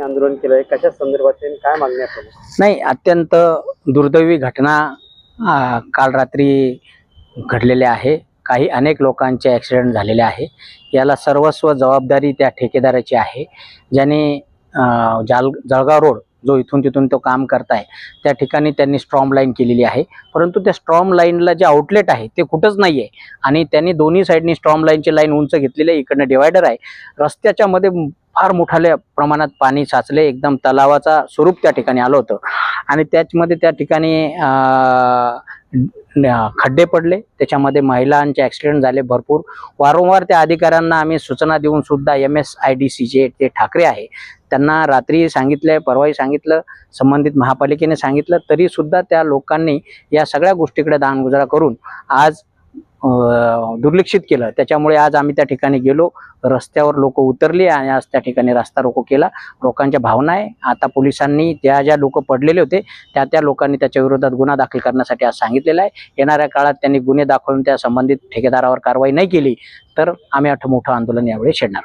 आंदोलन केलंय, कशा संदर्भात आहे, काय मागणी आहे? नाही, अत्यंत दुर्दैवी घटना काल रात्री घडलेल्या आहे. काही अनेक लोकांचे ॲक्सिडेंट झालेले आहे. याला सर्वस्व जबाबदारी त्या ठेकेदाराची आहे, ज्याने जळगाव रोड जो इथून तिथून तो काम करताय त्या ठिकाणी त्यांनी स्ट्रॉम लाईन केलेली आहे. परंतु त्या स्ट्रॉम लाईनला जे आउटलेट आहे ते कुठंच नाही आहे आणि त्यांनी दोन्ही साईडनी स्ट्रॉम लाईनची लाईन उंच घेतलेली आहे. इकडनं डिवायडर आहे. रस्त्याच्या मध्ये फार मोठ्या प्रमाणात पाणी साचले, एकदम तलावाचा स्वरूप त्या ठिकाणी आलं होतं आणि त्याचमध्ये त्या ठिकाणी खड्डे पडले, त्याच्यामध्ये महिलांचे ॲक्सिडेंट झाले भरपूर. वारंवार त्या अधिकाऱ्यांना आम्ही सूचना देऊन सुद्धा MSIDC जे ते ठाकरे आहे त्यांना रात्री सांगितलंय, परवाही सांगितलं, संबंधित महापालिकेने सांगितलं, तरी सुद्धा त्या लोकांनी या सगळ्या गोष्टीकडे दानगुजारा करून आज दुर्लक्षित केलं. त्याच्यामुळे आज आम्ही त्या ठिकाणी गेलो, रस्त्यावर लोक उतरली आणि आज त्या ठिकाणी रस्ता रोको केला. लोकांच्या भावना आहे, आता पोलिसांनी ज्या लोक पडलेले होते त्या लोकांनी त्याच्या विरोधात गुन्हा दाखल करण्यासाठी आज सांगितलेलं आहे. येणाऱ्या काळात त्यांनी गुन्हे दाखवून त्या संबंधित ठेकेदारावर कारवाई नाही केली तर आम्ही मोठं आंदोलन यावेळी छेडणार.